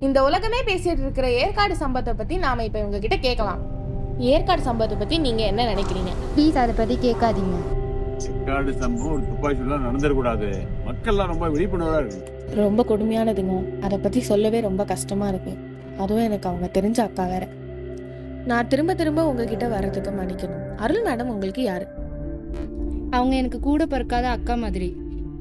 இந்த உலகமே பேசிட்டு இருக்கிற ஏற்காடு சம்பவத்தை பத்தி நாம இப்ப இவங்க கிட்ட கேட்கலாம். ஏற்காடு சம்பவத்தை பத்தி நீங்க என்ன நினைக்கிறீங்க? ப்ளீஸ் அதை பத்தி கேட்காதீங்க. ஏற்காடு சம்பவம் ஒரு துப்பாக்கி சூடுலாம் நடந்துடக்கூடாது. மக்கள்லாம் ரொம்ப விழிப்புணர்வா இருக்கு. ரொம்ப கொடுமையானதுங்க. அதை பத்தி சொல்லவே ரொம்ப கஷ்டமா இருக்கு. அதுவும் எனக்கு அவங்க தெரிஞ்ச அக்கா வேற. நான் திரும்ப திரும்ப உங்ககிட்ட வர்றதுக்கு மன்னிக்கணும். அருள் மேடம் உங்களுக்கு யாரு? அவங்க எனக்கு கூட பிறக்காத அக்கா மாதிரி.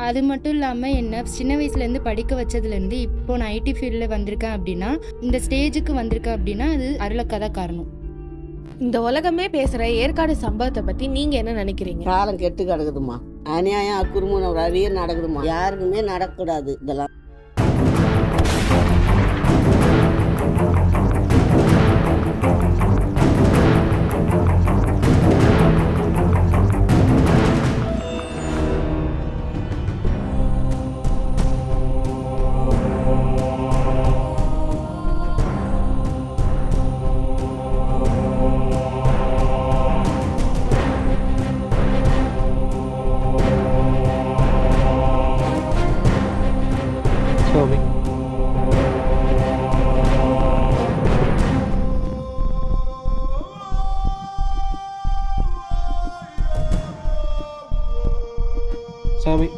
அது மட்டும் இல்லாமல் என்ன சின்ன வயசுலேருந்து படிக்க வச்சதுலேருந்து இப்போ நான் ஐடி ஃபீல்டில் வந்திருக்கேன் அப்படின்னா, இந்த ஸ்டேஜுக்கு வந்திருக்கேன் அப்படின்னா அது அருளக்கா தான் காரணம். இந்த உலகமே பேசுற ஏற்காடு சம்பவத்தை பத்தி நீங்க என்ன நினைக்கிறீங்க? காலம் கெட்டு கிடக்குதுமா. அநியாயம் அக்குறுமும் நிறைய நடக்குதுமா. யாருக்குமே நடக்கக்கூடாது இதெல்லாம். சாமி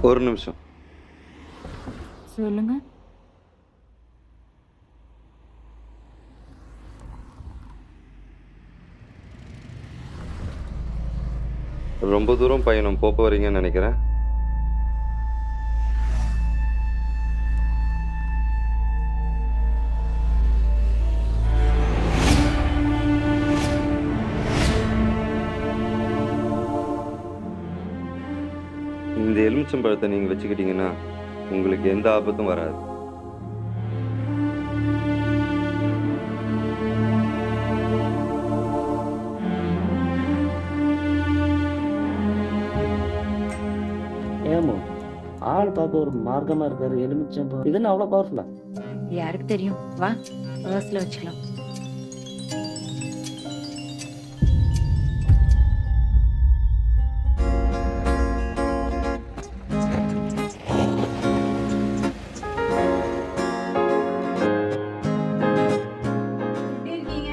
ஒரு நிமிஷம் சொல்லுங்க. ரொம்ப தூரம் பயணம் போக வரீங்கன்னு நினைக்கிறேன். இந்த எலுமிச்சம்பழத்தை நீங்க வச்சுக்கிட்டீங்கன்னா உங்களுக்கு எந்த ஆபத்தும் வராது. ஏமோ ஆள் பார்க்க ஒரு மார்க்கமா இருக்காரு. எலுமிச்சம்பழம் இதுன்னு அவ்வளோ பவர்ஃபுல்லா? யாருக்கு தெரியும்? வா பர்ஸ்ல வச்சுக்கலாம்.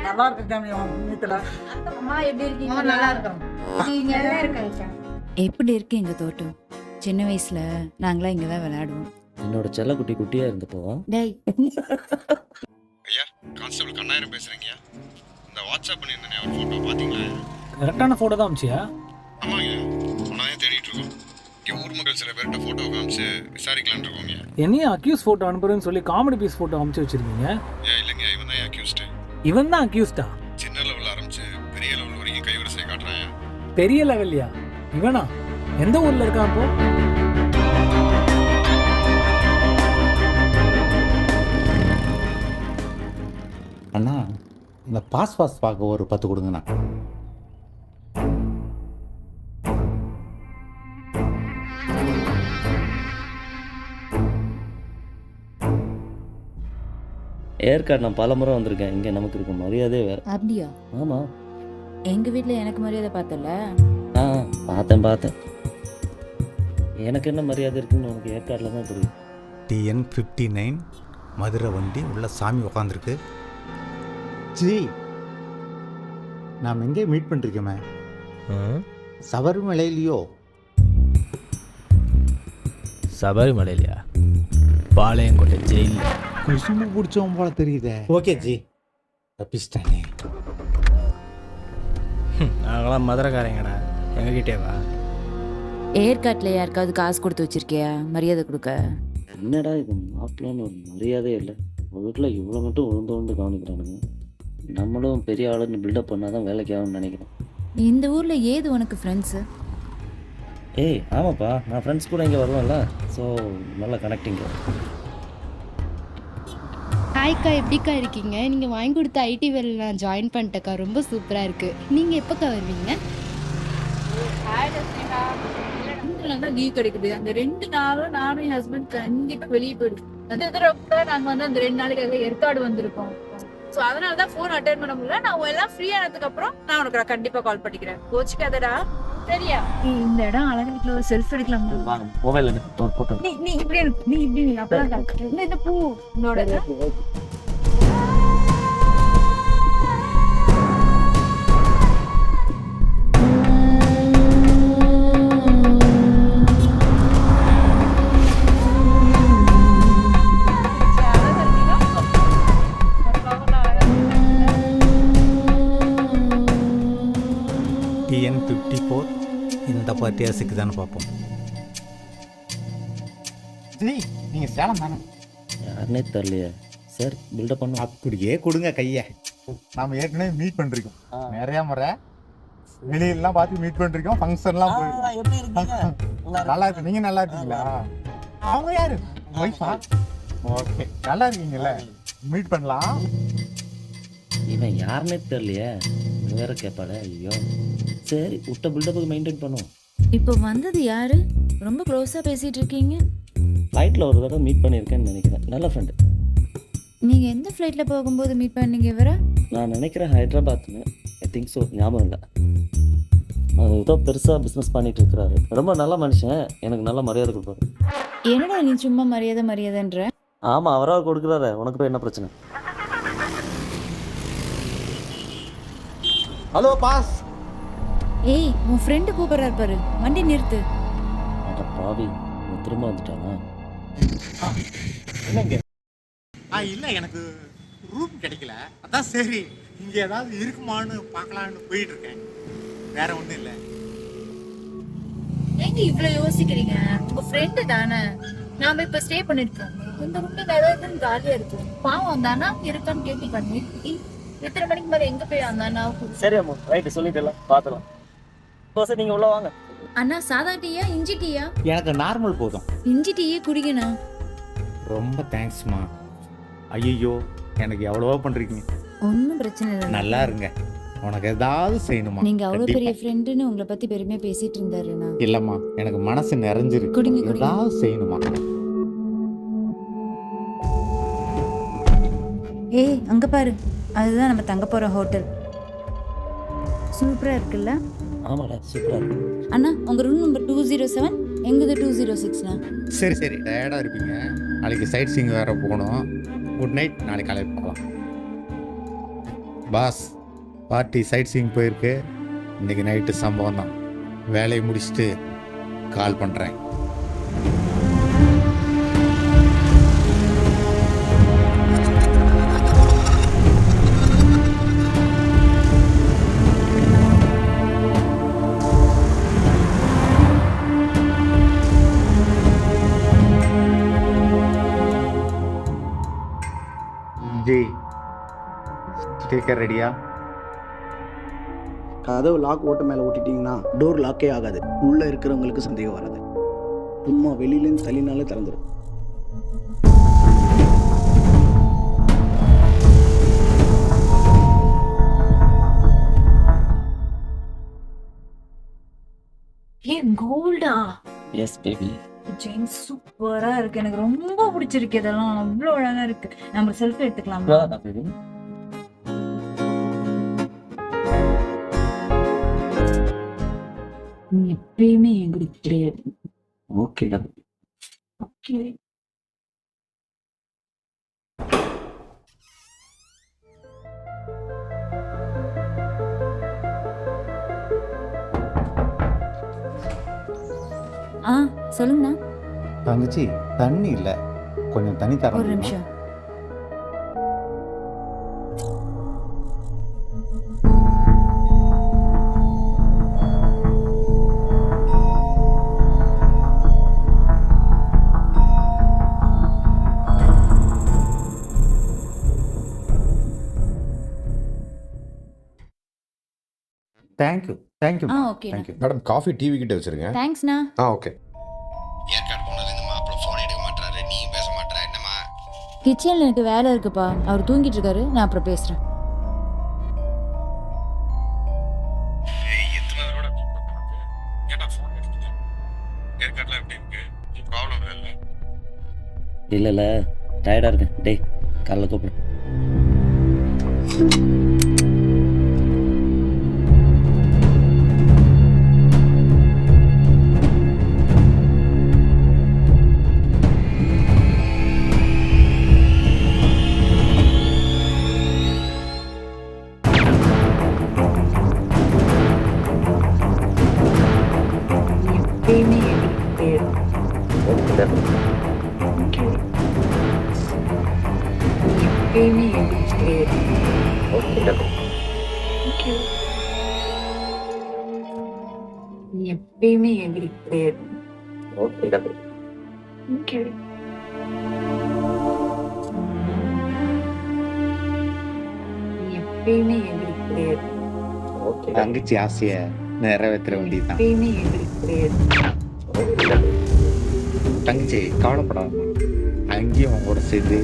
நல்லா இருக்கு. அம்மா எப்படி இருக்கீங்க? நல்லா இருக்கோம். நீங்க நல்லா இருக்கீங்க? எப்படி இருக்கு எங்க தோட்டம்? சின்ன வயசுல நாங்களாம் இங்க தான் விளையாடுவோம். என்னோட செல்ல குட்டி குட்டியா இருந்தப்போ. டேய் ஐயா, கான்ஸ்டபிள் கண்ணாயிரம் பேசுறீங்க. இந்த வாட்ஸ்அப் பண்ணியிருந்தேனே ஒரு ஃபோட்டோ பார்த்தீங்களா? கரெக்டான ஃபோட்டோ தான் அமிச்சியா? ஆமாங்க, நானே தேடிட்டு இருக்கோம். இங்கே ஊர் மக்கள் சில பேர்கிட்ட ஃபோட்டோ காமிச்சு விசாரிக்கலான்னு இருக்கோங்க. என்னையும் அக்யூஸ் ஃபோட்டோ அனுப்புறேன்னு சொல்லி காமெடி பீஸ் ஃபோட்டோ அமுச்சு வச்சிருக்கீங்க. ஏன் இல்லைங்க, இவன் தான் அக்யூஸ்டு. இவன் தான் அக்யூஸ்டா? சின்ன லெவலில் ஆரம்பிச்சு பெரிய லெவல் வரைக்கும் கைவரிசை காட்டுறான். பெரிய லெவல்லையா? இவனா? எந்த ஊர்ல இருக்கான் அப்போ? அண்ணா, இந்த பாஸ் பார்க்க ஒரு 10 கொடுங்கண்ணா. ஏற்காடு நான் பல முறை வந்திருக்கேன். இங்கே நமக்கு இருக்க மரியாதையே வேற. அப்படியா? ஆமாம். எங்க வீட்ல எனக்கு மரியாதை பார்த்தல. ஆ பார்த்தேன். எனக்கு என்ன மரியாதை இருக்குன்னு உனக்கு ஏற்காடில் தான் தெரியும். TN 59 மதுரை வண்டி உள்ள சாமி உட்காந்துருக்கு. ஜி, நாம் எங்கே மீட் பண்ணிருக்கோமே? சபரிமலையிலையோ? சபரிமலையிலையா? பாளையங்கோட்டை ஜெயில். குசும்பு பிடிச்சவன் போல தெரியுதே. ஓகே ஜி, தப்பிச்சிட்டானே. நாங்களாம் மதுரைக்காரங்கடா, எங்ககிட்டேவா? ஏற்காட்டில் யாருக்காவது காசு கொடுத்து வச்சிருக்கியா மரியாதை கொடுக்க? என்னடா இது மாப்பிள்ளைன்னு ஒரு மரியாதையே இல்லை. உங்கள் வீட்டில் இவ்வளோ மட்டும் உழுந்து கவனிக்கிறானுங்க. நம்மளும் பெரிய ஆளுன்னு பில்டப் பண்ணால் தான் வேலைக்கு ஆகும்னு நினைக்கிறேன். இந்த ஊரில் ஏது உனக்கு ஃப்ரெண்ட்ஸு? ஏய் ஆமாப்பா, நான் ஃப்ரெண்ட்ஸ் கூட இங்கே வருவேன்ல, ஸோ நல்லா கனெக்டிங். ஹாய்க்கா, எப்படிக்கா இருக்கீங்க? நீங்கள் வாங்கி கொடுத்த ஐடி வேலையில் நான் ஜாயின் பண்ணிட்டேக்கா. ரொம்ப சூப்பராக இருக்குது. நீங்கள் எப்போக்கா வருவீங்க? லீவ் கிடைக்குது. அந்த 2 நாளும் நானும் என் ஹஸ்பண்ட் கண்டிப்பா வெளியே போயிடுவோம். அந்த தடவை நாங்க வந்து அந்த 2 நாளைக்கு ஏற்காடு வந்திருக்கோம். சோ அதனாலதான் போன் அட்டென்ட் பண்ண முடியல. நான் எல்லாம் ஃப்ரீ ஆனதுக்கு அப்புறம் நான் உனக்கு கண்டிப்பா கால் பண்ணிக்கிறேன். கோச்சிக்காதடா, சரியா? இந்த இடம் அழகு வீட்டுல ஒரு செல்ஃப் எடுக்கலாம். வாங்க மொபைல் போட்டோ. நீ இப்படி நீ இப்படி அப்பதான் இந்த பூ உன்னோட TN 54 இந்த பார்ட்டியாஸுக்கு தானே பார்ப்போம். ஜி நீங்கள் சேலம் தானே? யாருனே தெரியலையே சார், பில்டப் பண்ண. அப்படியே கொடுங்க கையை. நாம ஏற்கனவே மீட் பண்ணிருக்கோம் நிறைய முறை, வெளியிலாம் பார்த்து மீட் பண்ணிருக்கோம், ஃபங்க்ஷன்லாம் போயிருக்கோம். எப்படி இருக்கீங்க? நல்லா இருக்கு. நீங்க நல்லா இருக்கீங்களா? அவங்க யாரு? ஒய்ஃபா? ஓகே, நல்லா இருக்கீங்கல்ல? மீட் பண்ணலாம். இவன் யாருன்னே தெரியலையே, இது வேற கேட்பாளே. ஐயோ சரி, விட்ட பில்டப்புக்கு மெயின்டைன் பண்ணுவோம். இப்போ வந்தது யாரு? ரொம்ப க்ளோஸாக பேசிகிட்டு இருக்கீங்க. ஃப்ளைட்டில் ஒரு தடவை மீட் பண்ணியிருக்கேன்னு நினைக்கிறேன். நல்ல ஃப்ரெண்டு. நீங்கள் எந்த ஃப்ளைட்டில் போகும்போது மீட் பண்ணீங்க இவரை? நான் நினைக்கிறேன் ஹைதராபாத்னு. ஐ திங்க் ஸோ, ஞாபகம் இல்லை. அவர் ஏதோ பெருசாக பிஸ்னஸ் பண்ணிட்டு இருக்கிறாரு. ரொம்ப நல்ல மனுஷன், எனக்கு நல்ல மரியாதை கொடுப்பாரு. என்னடா நீ சும்மா மரியாதைன்ற? ஆமாம், அவராக கொடுக்குறாரு. உனக்கு போய் என்ன பிரச்சனை? Hello boss. ஏய், உன் ஃப்ரெண்டு கூப்பிட்றாரு பாரு, வண்டி நிறுத்து. அட பாவி, இவன் திரும்ப வந்துட்டானா? என்னங்க? இல்லை, எனக்கு ரூம் கிடைக்கல. அதான் சரி இங்கே ஏதாவது இருக்குமான்னு பார்க்கலான்னு போயிட்டு இருக்கேன். வேற ஒன்றும் இல்லை. ஏங்க இவ்வளவு யோசிக்கிறீங்க? உங்க ஃப்ரெண்டு தானே, நாம இப்ப ஸ்டே பண்ணிருக்கோம். இந்த ரூம்ல ஏதாவது காலியா இருக்கும். பாவம் தானா இருக்கான்னு கேட்டு பண்ணி எத்தனை மணிக்கு மேல எங்க போய் வந்தானா? சரி அம்மா, ரைட்டு, சொல்லிட்டுலாம் பார்த்துலாம். சார் நீங்கள் உள்ள வாங்க. அண்ணா, சாதா டீயா இஞ்சி டீயா? எனக்கு நார்மல் போதும். இஞ்சி டீயே குடிக்கணா. ரொம்ப தேங்க்ஸ்மா. ஐயோ, எனக்கு எவ்வளவோ பண்ணுறீங்க. ஒன்றும் பிரச்சனை இல்லை. நல்லா இருங்க. உனக்கு ஏதாவது செய்யணுமா? நீங்கள் அவ்வளோ பெரிய ஃப்ரெண்டுன்னு உங்களை பற்றி பெருமையாக பேசிகிட்டு இருந்தாருண்ணா. இல்லைம்மா, எனக்கு மனசு நிறைஞ்சிருக்கு. குடிங்க. ஏதாவது செய்யணுமா? ஏய், அங்கே பாரு, அதுதான் நம்ம தங்க போகிற ஹோட்டல். சூப்பராக இருக்குல்ல? ஆமாடா, சூப்பராக இருக்கு. அண்ணா, உங்கள் ரூம் நம்பர் 207, எங்குது 206ண்ணா. சரி சரி, டயர்டாக இருப்பீங்க. நாளைக்கு சைட் சீங் வேறு போகணும். குட் நைட், நாளைக்கு காலையில் போகலாம். பாஸ், பார்ட்டி சைட் சீங் போயிருக்கு. இன்றைக்கி நைட்டு சம்பவம் தான். வேலையை முடிச்சுட்டு கால் பண்ணுறேன். ஜி, ஸ்டீக்கர் ரெடியா? கதவு லாக் ஓட்ட மேலே ஓட்டிட்டீங்கன்னா டோர் லாக்கே ஆகாது. உள்ளே இருக்கிறவங்களுக்கு சந்தேகம் வராது. சும்மா வெளியிலேருந்து தள்ளினாலே திறந்துடும். ஏன் கோல்டா? S baby. செயின் சூப்பரா இருக்கு. எனக்கு ரொம்ப பிடிச்சிருக்கு. இதெல்லாம் அவ்வளோ அழகா இருக்கு. நம்ம செல்ஃபி எடுத்துக்கலாம். நீ எப்பயுமே எங்களுக்கு கிடையாது. ஓகே. ஓகே. ஆ, சொல்லுங்கண்ணா. தங்கச்சி, தண்ணி இல்லை, கொஞ்சம் தண்ணி தர ஒரு நிமிஷம். Thank you thank you okay thank you. Madam coffee TV கிட்ட வச்சிருங்க. தேங்க்ஸ்ண்ணா. ஓகே. ஏற்காடு போனதுலேருந்து மாப்பிள்ள ஃபோன் எடுக்க மாட்டாரு, நீயும் பேச மாட்டேற, என்னம்மா? கிச்சனில் எனக்கு வேலை இருக்குப்பா. அவர் தூங்கிட்டு இருக்காரு, நான் அப்புறம் பேசுகிறேன். எத்தனை தடவை கேட்டா ஃபோன் எடுத்துட்டு ஏற்காடுலாம் எப்படி இருக்கு? ப்ராப்ளம் இல்லை இல்லை டயர்டாக இருக்கேன். டேய் காலைல கூப்பிடு. எப்பயுமே எங்களுக்கு எப்பயுமே எங்களுக்கு தங்கச்சி ஆசையை நிறைவேற்ற வேண்டியதுதான். எப்பயுமே எங்களுக்கு தங்கச்சி கவலைப்படாம அங்கேயும் அவங்களோட சேர்ந்து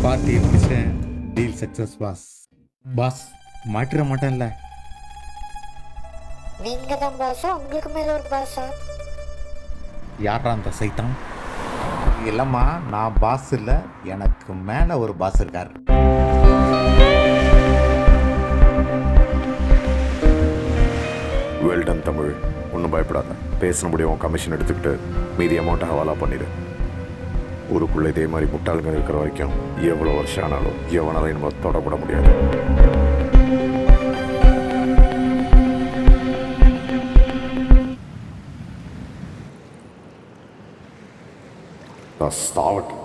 பார்ட்டியை முடிச்சேன். Deal success boss. பாஸ் மாட்டிட மாட்டேன்ல. நீங்க தான் பாஸா, உங்களுக்கு மேல ஒரு பாஸா? யாரா அந்த சைத்தான்? இல்லைம்மா, நான் பாஸ் இல்லை, எனக்கு மேலே ஒரு பாஸ் இருக்கார். வெல்டன் தமிழ். ஒன்றும் பயப்படாத. பேசின முடியும் கமிஷன் எடுத்துக்கிட்டு மீதி அமௌண்ட்டை ஹவாலா பண்ணிடு. ஊருக்குள்ளே இதே மாதிரி முட்டாளுங்க இருக்கிற வரைக்கும் எவ்வளோ வருஷம் ஆனாலும் எவனாலையும் நம்ம தொடப்பட முடியாது. நான் சாவட்டும்.